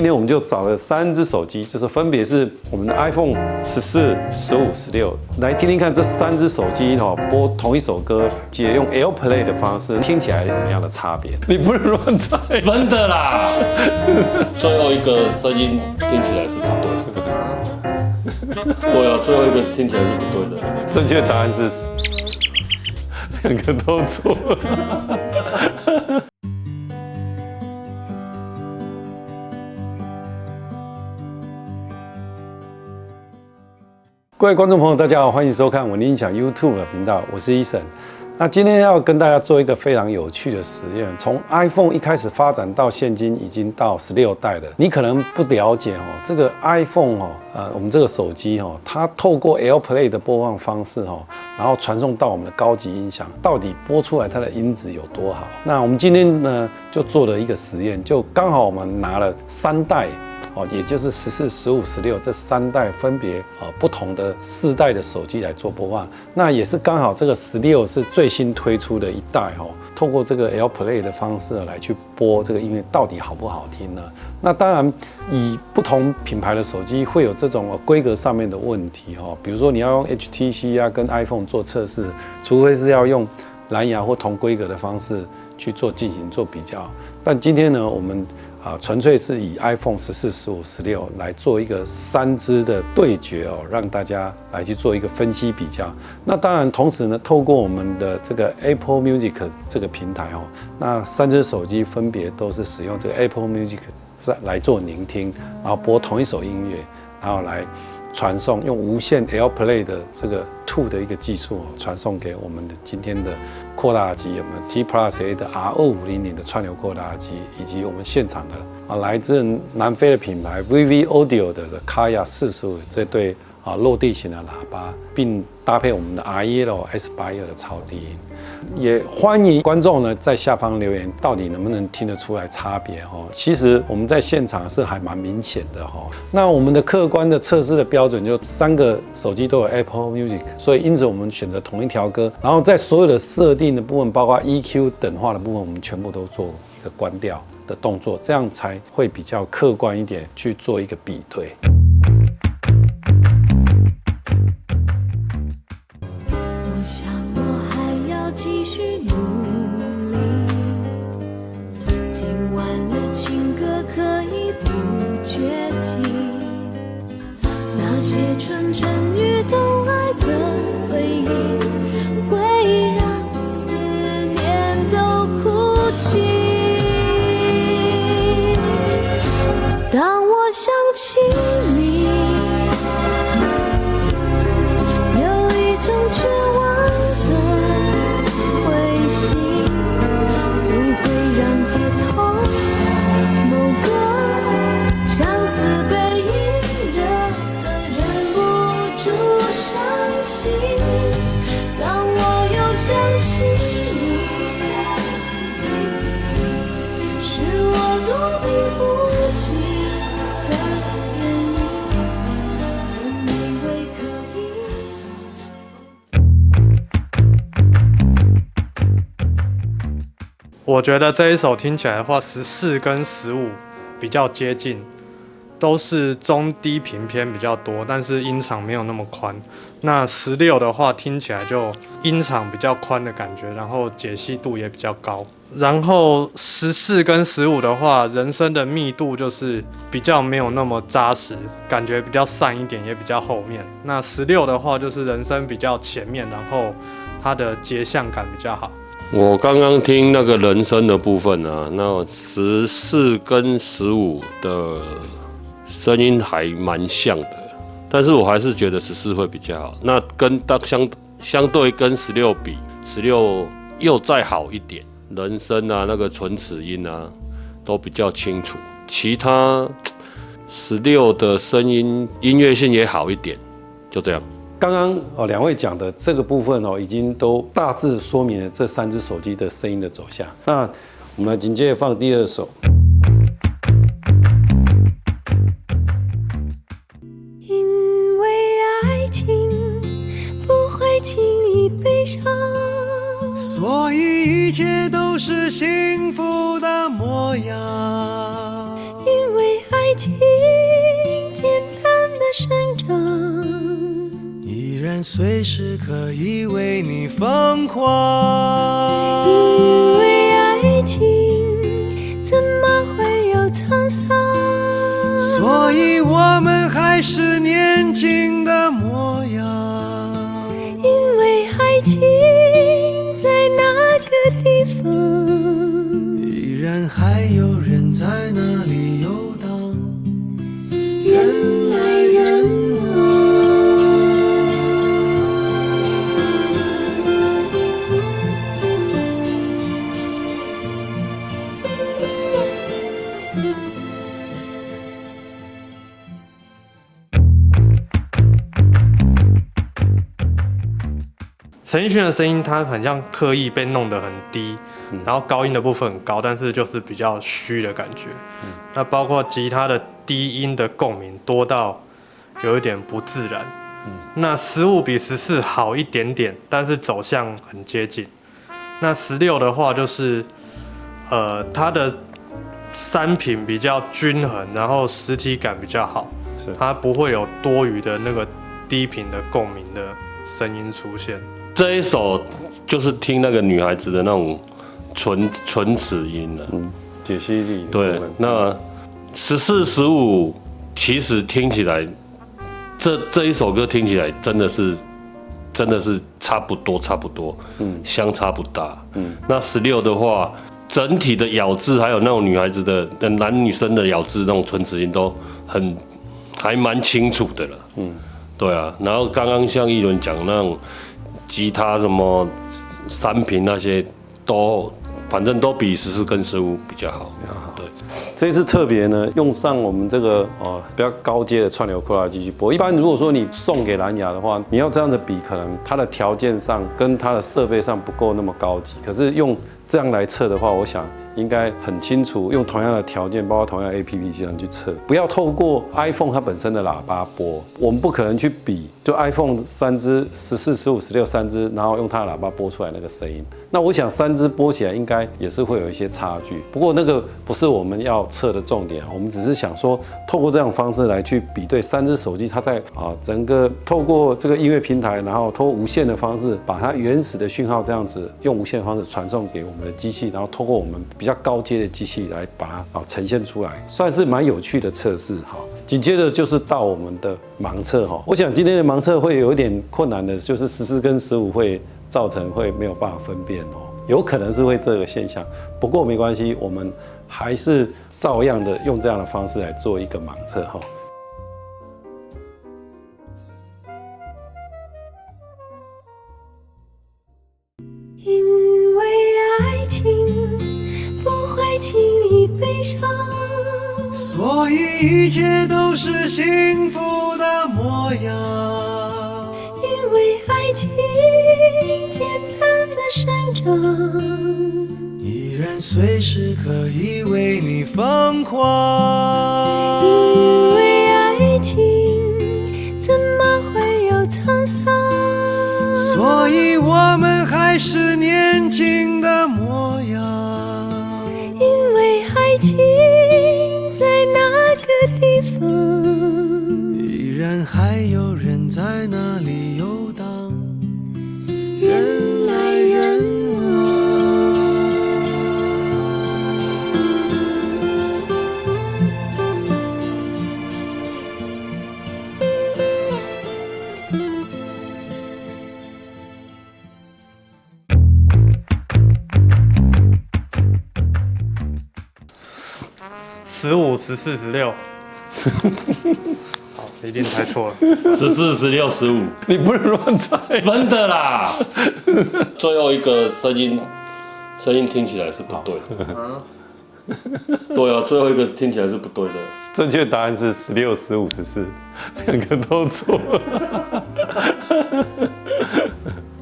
今天我们就找了3只手机，就是分别是我们的 iPhone 14、15、16，来听听看这3只手机播同一首歌，借用 AirPlay 的方式，听起来有什么样的差别？你不能乱猜，真的啦。最后一个声音听起来是不对的。对啊，最后一个听起来是不对的。正确答案是2个都错。各位观众朋友，大家好，欢迎收看稳定音响 YouTube 频道，我是 Eason。那今天要跟大家做一个非常有趣的实验，从 iPhone 一开始发展到现今已经到16代了。你可能不了解这个 iPhone 我们这个手机它透过 AirPlay 的播放方式然后传送到我们的高级音响，到底播出来它的音质有多好？那我们今天呢就做了一个实验，就刚好我们拿了3代。也就是14、15、16这3代分别不同的4代的手机来做播放，那也是刚好这个16是最新推出的一代透过这个 AirPlay 的方式来去播这个音乐到底好不好听呢？那当然以不同品牌的手机会有这种规格上面的问题比如说你要用 HTC 跟 iPhone 做测试，除非是要用蓝牙或同规格的方式去进行比较，但今天呢我们纯粹是以 iPhone 14、15、16来做一个3支的对决让大家来去做一个分析比较。那当然，同时呢，透过我们的这个 Apple Music 这个平台那3支手机分别都是使用这个 Apple Music 来做聆听，然后播同一首音乐，然后来传送，用无线 AirPlay 的这个 2的一个技术传送给我们的今天的扩大机，我们 T Plus A 的 R2500的串流扩大机，以及我们现场的来自南非的品牌 VV Audio 的 Kaya 45这对落地型的喇叭，并搭配我们的 R1 S81的超低音。也欢迎观众呢在下方留言，到底能不能听得出来差别其实我们在现场是还蛮明显的那我们的客观的测试的标准就3个手机都有 Apple Music， 所以因此我们选择同一条歌，然后在所有的设定的部分，包括 EQ 等化的部分，我们全部都做一个关掉的动作，这样才会比较客观一点去做一个比对。我想我还要继续努力，听完了情歌可以不决堤，那些蠢蠢欲动爱的回忆，会让思念都哭泣。当我想起你，有一种绝望的灰心，总会让街头某个相思被隐热的忍不住伤心。当我又想起你，是我躲避不及的原因，怎以为可以？我觉得这一首听起来的话，14跟15比较接近，都是中低频偏比较多，但是音场没有那么宽。那16的话，听起来就音场比较宽的感觉，然后解析度也比较高。然后14跟15的话，人声的密度就是比较没有那么扎实，感觉比较散一点，也比较后面。那16的话，就是人声比较前面，然后它的节相感比较好。我刚刚听那个人声的部分那14跟15的声音还蛮像的，但是我还是觉得14会比较好。那相对跟16比，16又再好一点，人声那个唇齿音都比较清楚。其他16的声音音乐性也好一点，就这样。刚刚2位讲的这个部分已经都大致说明了这3只手机的声音的走向。那我们紧接着放第2首。因为爱情不会轻易悲伤，所以一切都是幸福的模样。因为爱情简单的生长，依然随时可以为你疯狂。因为爱情怎么会有沧桑？所以我们还是年轻的模样。因为爱情在那个地方，依然还有人在那里游荡，人来人往。陈奕迅的声音，它很像刻意被弄得很低，然后高音的部分很高，但是就是比较虚的感觉。那包括吉他的低音的共鸣多到有一点不自然。那15比14好一点点，但是走向很接近。那16的话就是它的3频比较均衡，然后实体感比较好，它不会有多余的那个低频的共鸣的声音出现。这一首就是听那个女孩子的那种唇齿音了，解析力对，那14、15其实听起来，这一首歌听起来真的是差不多，相差不大。那16的话，整体的咬字还有那种女孩子的男女生的咬字那种唇齿音都还蛮清楚的了。对啊。然后刚刚像一轮讲那种吉他什么3频那些反正都比14跟15比较好。对，这一次特别呢，用上我们这个比较高阶的串流扩大机去播。一般如果说你送给蓝牙的话，你要这样子比，可能它的条件上跟它的设备上不够那么高级。可是用这样来测的话，我想应该很清楚，用同样的条件，包括同样的 APP 这样去测，不要透过 iPhone 它本身的喇叭播。我们不可能去比，就 iPhone 3支14、15、16 3支，然后用它的喇叭播出来那个声音。那我想3支播起来应该也是会有一些差距。不过那个不是我们要测的重点，我们只是想说，透过这样的方式来去比对3支手机，它在整个透过这个音乐平台，然后透过无线的方式，把它原始的讯号这样子用无线的方式传送给我们的机器，然后透过我们比较高阶的机器来把它呈现出来，算是蛮有趣的测试哈。紧接着就是到我们的盲测哈，我想今天的盲测会有一点困难的，就是14跟15会造成会没有办法分辨哦，有可能是会这个现象，不过没关系，我们还是照样的用这样的方式来做一个盲测哈。因为爱情不会轻易悲伤，所以一切都是幸福的模样。因为爱情简单的生长，依然随时可以为你疯狂。因为爱情怎么会有沧桑？所以我们还是年轻的模样。因为爱情在那个地方，依然还有人在那里游荡，人来人往。15、14、16，好，一定猜错了。14、16、15，你不能乱猜。真的啦。最后一个声音听起来是不对的。对啊，最后一个听起来是不对的。正确答案是16、15、14，两个都错。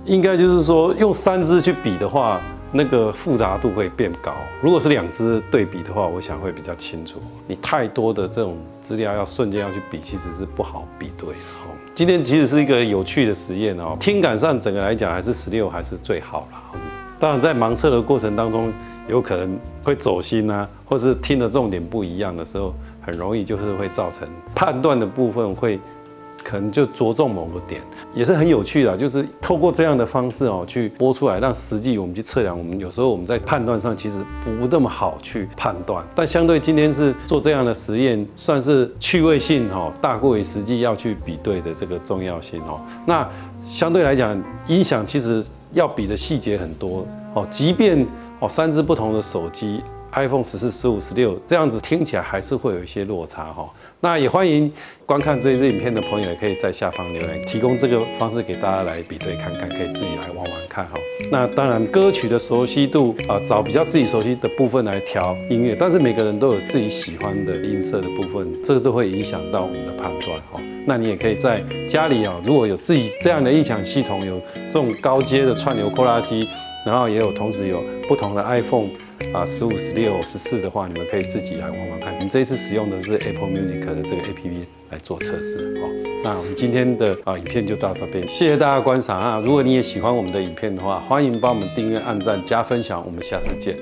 应该就是说，用3支去比的话，那个复杂度会变高。如果是2支对比的话，我想会比较清楚。你太多的这种资料要瞬间要去比，其实是不好比对的。今天其实是一个有趣的实验哦，听感上整个来讲还是16还是最好啦。当然在盲测的过程当中，有可能会走心啊，或是听的重点不一样的时候，很容易就是会造成判断的部分会可能就着重某个点，也是很有趣的，就是透过这样的方式去播出来，让实际我们去测量，我们有时候我们在判断上其实不那么好去判断，但相对今天是做这样的实验，算是趣味性大过于实际要去比对的这个重要性那相对来讲，音响其实要比的细节很多即便3支不同的手机 ，iPhone 14、15、16这样子听起来还是会有一些落差那也欢迎观看这支影片的朋友，也可以在下方留言，提供这个方式给大家来比对看看，可以自己来玩玩看那当然歌曲的熟悉度找比较自己熟悉的部分来调音乐，但是每个人都有自己喜欢的音色的部分，这个都会影响到我们的判断那你也可以在家里如果有自己这样的音响系统，有这种高阶的串流扩拉机，然后也有同时有不同的 iPhone。15、16、14的话，你们可以自己来玩玩看。我们这一次使用的是 Apple Music 的这个 APP 来做测试那我们今天的影片就到这边，谢谢大家观赏如果你也喜欢我们的影片的话，欢迎帮我们订阅、按赞、加分享，我们下次见。